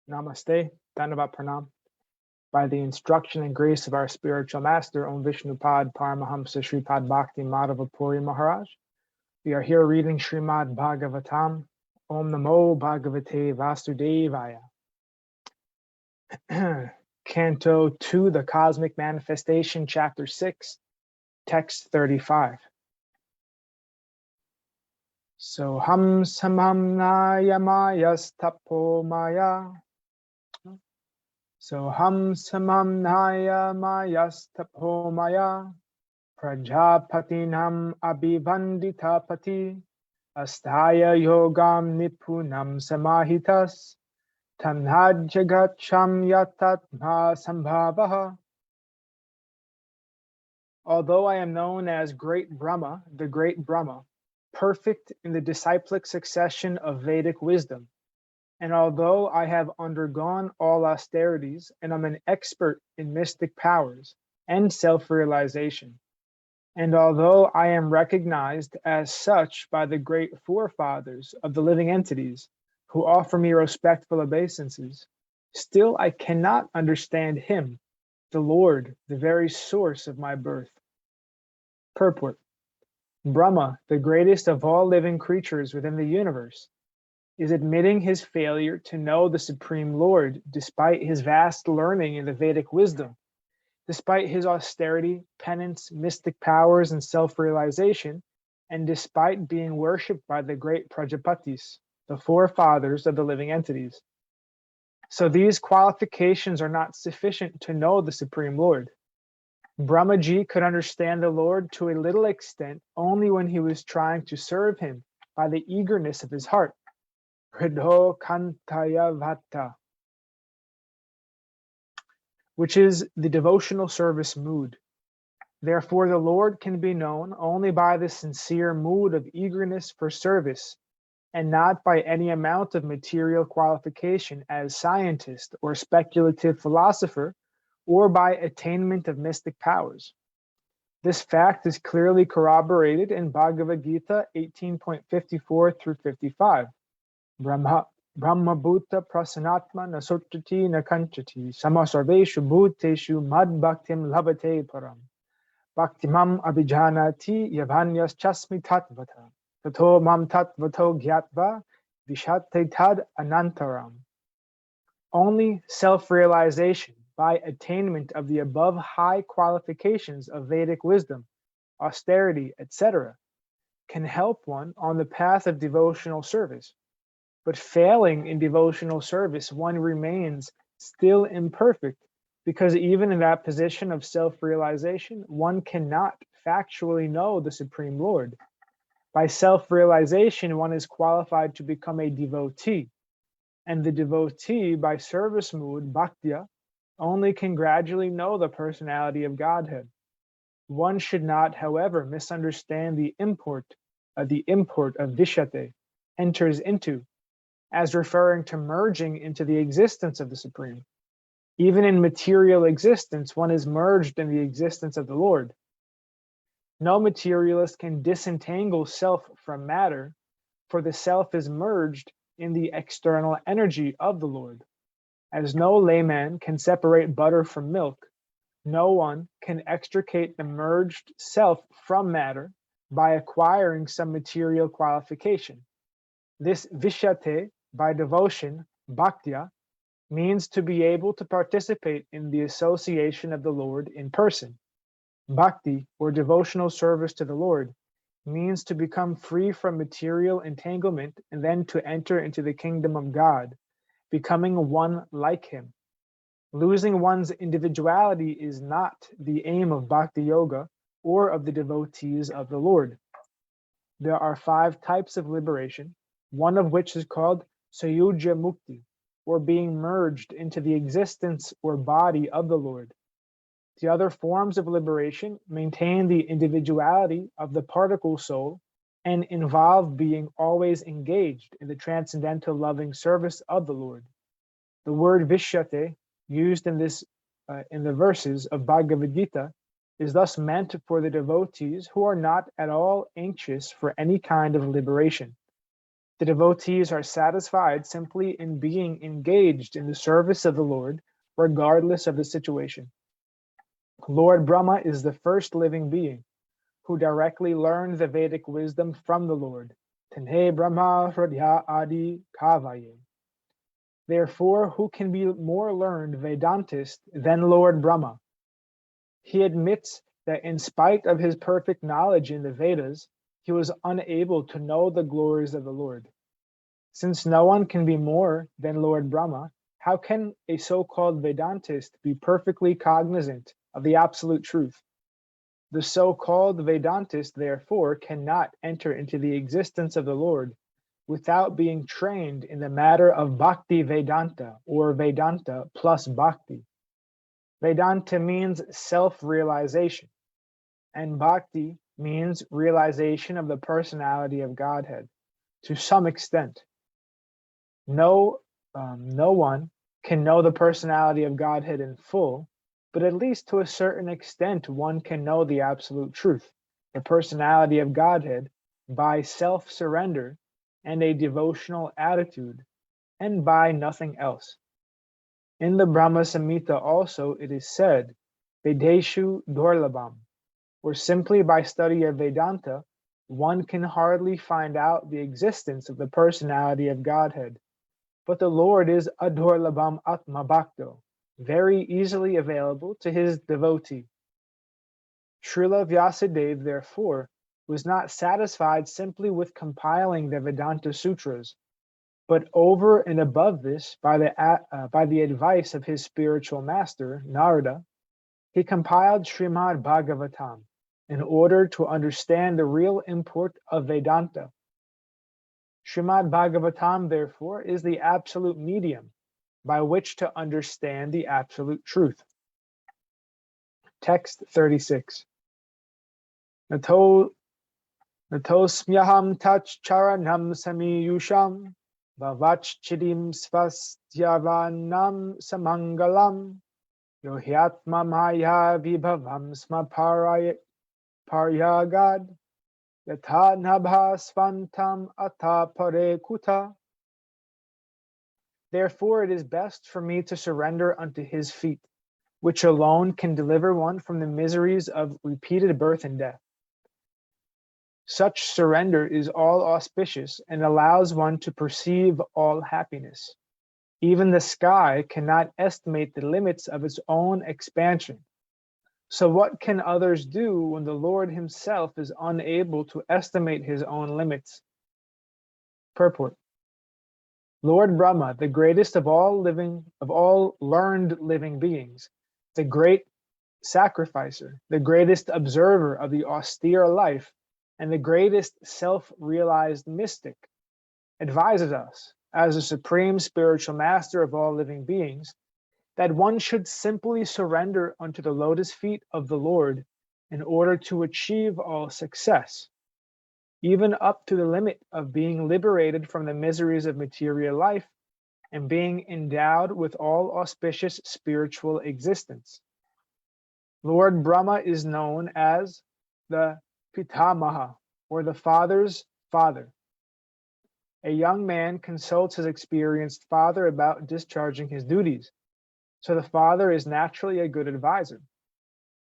Namaste, Dhanavad Pranam. By the instruction and grace of our spiritual master, Om Vishnupad Paramahamsa Shripad Bhakti Madhava Puri Maharaj, we are here reading Srimad Bhagavatam. Om Namo Bhagavate Vasudevaya. Canto 2, the Cosmic Manifestation, Chapter 6, Text 35. So ham samam naya mayas tapo maya. So ham samam naya mayas tapo maya. Prajapatinam abhivandita pati. Asthaya yogam nipunam samahitas. Tanhajagacham yatatma sambhavaha. Although I am known as Great Brahma, the Great Brahma, perfect in the disciplic succession of Vedic wisdom, and although I have undergone all austerities and am an expert in mystic powers and self-realization, and although I am recognized as such by the great forefathers of the living entities who offer me respectful obeisances, still I cannot understand him, the Lord, the very source of my birth. Purport. Brahma, the greatest of all living creatures within the universe, is admitting his failure to know the Supreme Lord despite his vast learning in the Vedic wisdom, despite his austerity, penance, mystic powers, and self-realization, and despite being worshipped by the great Prajapatis, the forefathers of the living entities. So these qualifications are not sufficient to know the Supreme Lord. Brahmaji could understand the Lord to a little extent only when he was trying to serve him by the eagerness of his heart. Hridho Kantaya Vata, which is the devotional service mood. Therefore, the Lord can be known only by the sincere mood of eagerness for service, and not by any amount of material qualification as scientist or speculative philosopher, or by attainment of mystic powers. This fact is clearly corroborated in Bhagavad Gita 18.54 through 55. Brahma Bhuta Prasanatma Nasutrati Nakanchati Samasarveshu Bhuteshu Mad Bhaktim Labhate Param Bhaktimam Abhijanati Yavanyas Chasmi Tatvata Tato Mam Tatvato Gyatva Vishate Tad Anantaram. Only self-realization by attainment of the above high qualifications of Vedic wisdom, austerity, etc., can help one on the path of devotional service. But failing in devotional service, one remains still imperfect, because even in that position of self-realization, one cannot factually know the Supreme Lord. By self-realization, one is qualified to become a devotee, and the devotee, by service mood, bhaktya, only can gradually know the personality of Godhead. One should not, however, misunderstand the import of vishate, enters into, as referring to merging into the existence of the Supreme. Even in material existence, one is merged in the existence of the Lord. No materialist can disentangle self from matter, for the self is merged in the external energy of the Lord. As no layman can separate butter from milk, no one can extricate the merged self from matter by acquiring some material qualification. This vishate, by devotion, bhaktya, means to be able to participate in the association of the Lord in person. Bhakti, or devotional service to the Lord, means to become free from material entanglement and then to enter into the kingdom of God, becoming one like him. Losing one's individuality is not the aim of Bhakti Yoga or of the devotees of the Lord. There are 5 types of liberation, one of which is called Sayuja Mukti, or being merged into the existence or body of the Lord. The other forms of liberation maintain the individuality of the particle soul and involve being always engaged in the transcendental loving service of the Lord. The word vishyate, used in the verses of Bhagavad Gita, is thus meant for the devotees who are not at all anxious for any kind of liberation. The devotees are satisfied simply in being engaged in the service of the Lord, regardless of the situation. Lord Brahma is the first living being who directly learned the Vedic wisdom from the Lord. Tanhe Brahma Hridaya Adi Kavaye. Therefore, who can be more learned Vedantist than Lord Brahma? He admits that in spite of his perfect knowledge in the Vedas, he was unable to know the glories of the Lord. Since no one can be more than Lord Brahma, how can a so-called Vedantist be perfectly cognizant of the absolute truth? The so-called Vedantist, therefore, cannot enter into the existence of the Lord without being trained in the matter of Bhakti Vedanta, or Vedanta plus Bhakti. Vedanta means self-realization, and Bhakti means realization of the personality of Godhead to some extent. No one can know the personality of Godhead in full, but at least to a certain extent one can know the absolute truth, the personality of Godhead, by self-surrender and a devotional attitude, and by nothing else. In the Brahma Samhita also it is said, Vedeshu Durlabham, or simply by study of Vedanta, one can hardly find out the existence of the personality of Godhead. But the Lord is Adurlabham Atma Bhakto, very easily available to his devotee. Srila Vyasadeva, therefore, was not satisfied simply with compiling the Vedanta Sutras, but over and above this, by the advice of his spiritual master, Narada, he compiled Srimad Bhagavatam in order to understand the real import of Vedanta. Srimad Bhagavatam, therefore, is the absolute medium by which to understand the absolute truth. Text 36. Natosmyaham tach charanam samiyusham bhavachchidim svastyavanam samangalam yohyatma maya vibhavam smaparyagad yatha nabha svantam ata pare kuta. Therefore it is best for me to surrender unto his feet, which alone can deliver one from the miseries of repeated birth and death. Such surrender is all auspicious and allows one to perceive all happiness. Even the sky cannot estimate the limits of its own expansion. So what can others do when the Lord himself is unable to estimate his own limits? Purport. Lord Brahma, the greatest of all learned living beings, the great sacrificer, the greatest observer of the austere life, and the greatest self-realized mystic, advises us, as the supreme spiritual master of all living beings, that one should simply surrender unto the lotus feet of the Lord in order to achieve all success, even up to the limit of being liberated from the miseries of material life and being endowed with all auspicious spiritual existence. Lord Brahma is known as the Pitamaha, or the father's father. A young man consults his experienced father about discharging his duties, so the father is naturally a good advisor.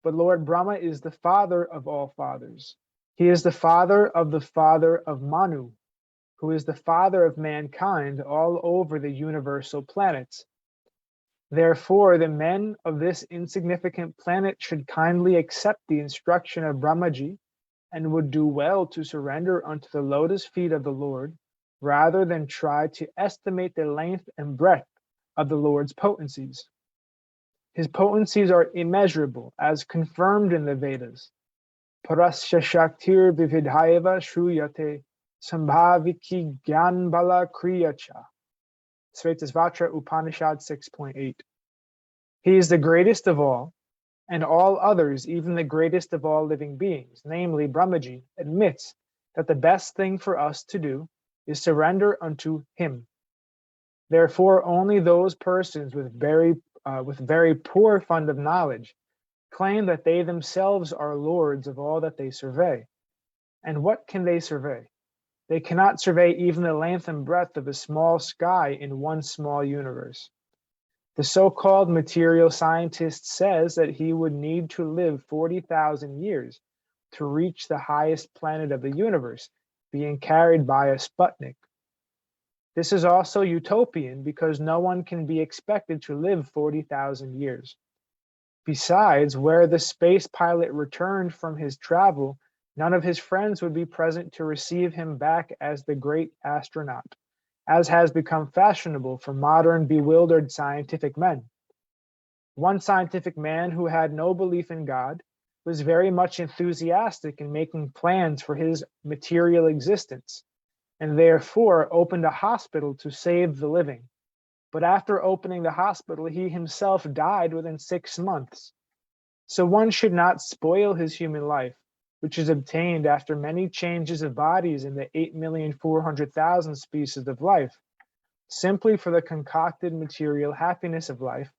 But Lord Brahma is the father of all fathers. He is the father of Manu, who is the father of mankind all over the universal planets. Therefore, the men of this insignificant planet should kindly accept the instruction of Brahmaji and would do well to surrender unto the lotus feet of the Lord, rather than try to estimate the length and breadth of the Lord's potencies. His potencies are immeasurable, as confirmed in the Vedas. Parasya Shaktir Vividhaiva Shruyate Sambhaviki Gyan Bala Kriyacha. Svetasvatra Upanishad 6.8. He is the greatest of all, and all others, even the greatest of all living beings, namely Brahmaji, admits that the best thing for us to do is surrender unto him. Therefore, only those persons with very poor fund of knowledge claim that they themselves are lords of all that they survey. And what can they survey? They cannot survey even the length and breadth of a small sky in one small universe. The so-called material scientist says that he would need to live 40,000 years to reach the highest planet of the universe, being carried by a Sputnik. This is also utopian because no one can be expected to live 40,000 years. Besides, where the space pilot returned from his travel, none of his friends would be present to receive him back as the great astronaut, as has become fashionable for modern bewildered scientific men. One scientific man who had no belief in God was very much enthusiastic in making plans for his material existence, and therefore opened a hospital to save the living. But after opening the hospital, he himself died within 6 months. So one should not spoil his human life, which is obtained after many changes of bodies in the 8,400,000 species of life, simply for the concocted material happiness of life,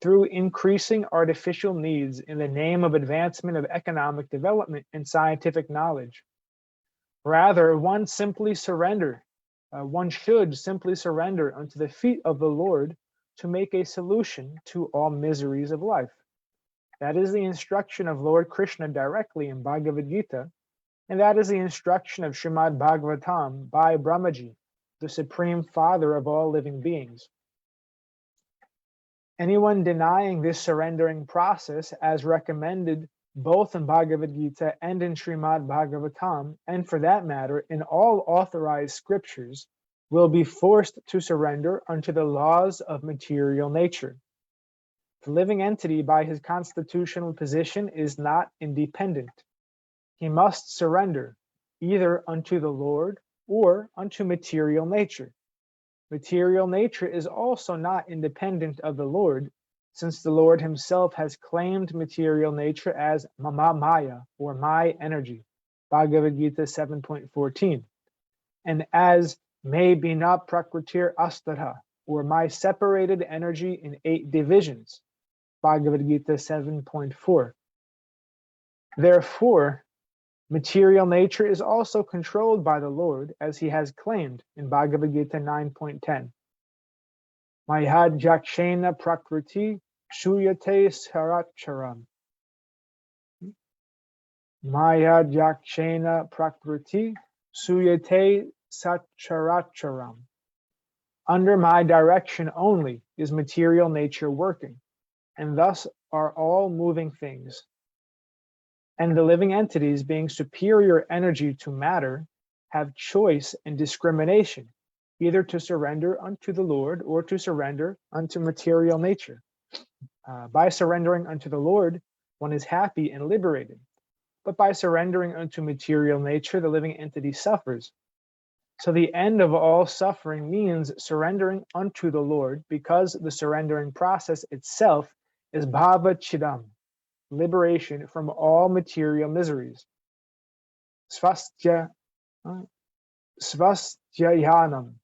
through increasing artificial needs in the name of advancement of economic development and scientific knowledge. Rather, one should simply surrender unto the feet of the Lord to make a solution to all miseries of life. That is the instruction of Lord Krishna directly in Bhagavad Gita, and that is the instruction of Srimad Bhagavatam by Brahmaji, the supreme father of all living beings. Anyone denying this surrendering process, as recommended both in Bhagavad Gita and in Srimad Bhagavatam, and for that matter, in all authorized scriptures, will be forced to surrender unto the laws of material nature. The living entity, by his constitutional position, is not independent. He must surrender either unto the Lord or unto material nature. Material nature is also not independent of the Lord, since the Lord himself has claimed material nature as Mama Maya, or my energy, Bhagavad Gita 7.14, and as Me Bina Prakritir Astara, or my separated energy in 8 divisions, Bhagavad Gita 7.4. Therefore, material nature is also controlled by the Lord, as he has claimed in Bhagavad Gita 9.10. Mayad Jakshena Prakriti Shuyate Saracharam. Mayad Jakshena Prakriti Suyate Sacharacharam. Under my direction only is material nature working, and thus are all moving things. And the living entities, being superior energy to matter, have choice and discrimination, either to surrender unto the Lord or to surrender unto material nature. By surrendering unto the Lord, one is happy and liberated. But by surrendering unto material nature, the living entity suffers. So the end of all suffering means surrendering unto the Lord, because the surrendering process itself is bhava chidam, liberation from all material miseries. Svastyayanam,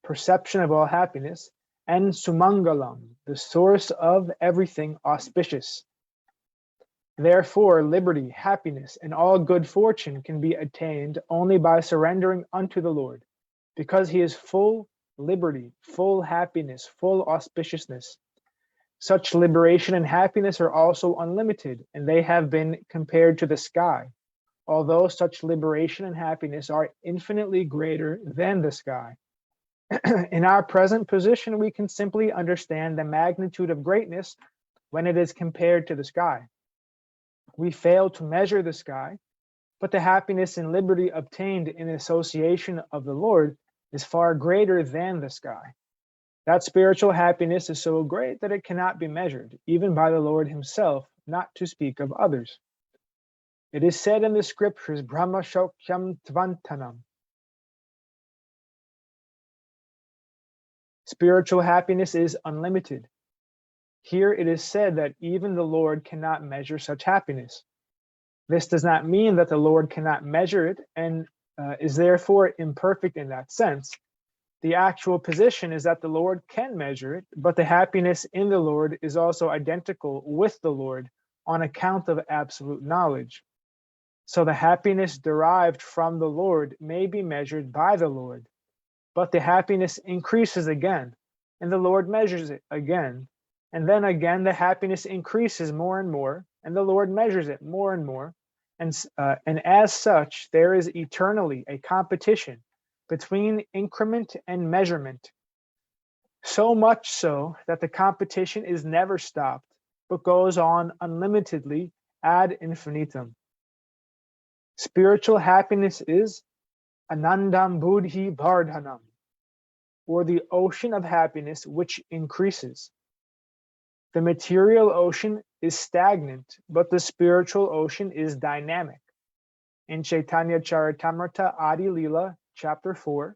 perception of all happiness, and sumangalam, the source of everything auspicious. Therefore, liberty, happiness, and all good fortune can be attained only by surrendering unto the Lord, because he is full liberty, full happiness, full auspiciousness. Such liberation and happiness are also unlimited, and they have been compared to the sky, although such liberation and happiness are infinitely greater than the sky. In our present position, we can simply understand the magnitude of greatness when it is compared to the sky. We fail to measure the sky, but the happiness and liberty obtained in association of the Lord is far greater than the sky. That spiritual happiness is so great that it cannot be measured, even by the Lord himself, not to speak of others. It is said in the scriptures, Brahma Shokyam Tvantanam. Spiritual happiness is unlimited. Here it is said that even the Lord cannot measure such happiness. This does not mean that the Lord cannot measure it and is therefore imperfect in that sense. The actual position is that the Lord can measure it, but the happiness in the Lord is also identical with the Lord on account of absolute knowledge. So the happiness derived from the Lord may be measured by the Lord, but the happiness increases again, and the Lord measures it again. And then again, the happiness increases more and more, and the Lord measures it more and more. And as such, there is eternally a competition between increment and measurement. So much so that the competition is never stopped, but goes on unlimitedly ad infinitum. Spiritual happiness is Anandam Buddhi Vardhanam, or the ocean of happiness which increases. The material ocean is stagnant, but the spiritual ocean is dynamic. In Chaitanya Charitamrita Adi Lila, chapter 4,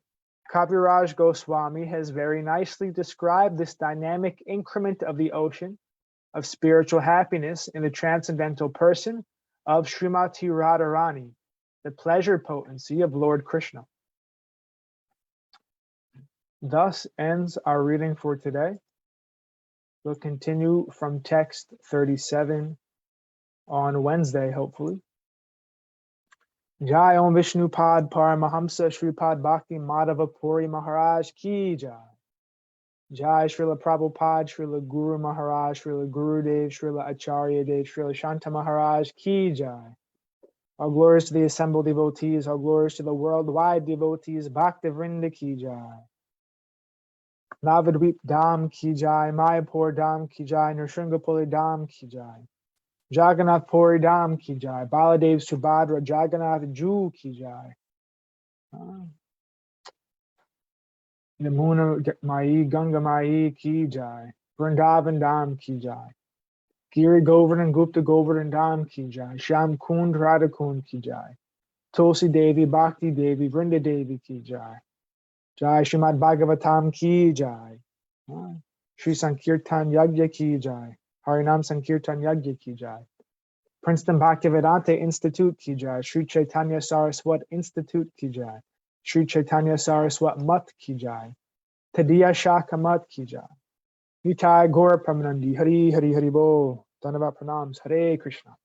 Kaviraj Goswami has very nicely described this dynamic increment of the ocean of spiritual happiness in the transcendental person of Srimati Radharani, the pleasure potency of Lord Krishna. Thus ends our reading for today. We'll continue from text 37 on Wednesday, hopefully. Jai Om Vishnupad Paramahamsa Shripad Bhakti Madhava Puri Maharaj Ki Jai. Jai Srila Prabhupada, Srila Guru Maharaj, Srila Gurudev, Srila Acharya Dev, Srila Shanta Maharaj Ki Jai. All glories to the assembled devotees, all glories to the worldwide devotees, Bhakti Vrinda Ki Jai. Navadvip Dham Ki Jai, Mayapur Dham Ki Jai, Nrshingapuri Dham Ki Jai. Jagannath Puri Dham Ki Jai, Baladev Subhadra Jagannath Ju Ki Jai. Yamuna Mai Ganga Mai Ki Jai, Vrindavan Dham Ki Jai. Giri Govardhan Gupta Govardhan Dham Ki Jai, Sham Kund Radha Kund Ki Jai. Tulsi Devi Bhakti Devi Vrinda Devi Ki Jai. Jai Srimad Bhagavatam Ki Jai. Shri Sankirtan Yagya Ki Jai. Harinam Sankirtan Yagya Ki Jai. Princeton Bhaktivedanta Institute Ki Jai. Shri Chaitanya Saraswat Institute Ki Jai. Shri Chaitanya Saraswat Mat Ki Jai. Tadiya Shaka Mat Ki Jai. Nitai Gaura Pramanandi. Hari Hari Hari Bo. Dhanavat Pranams. Hare Krishna.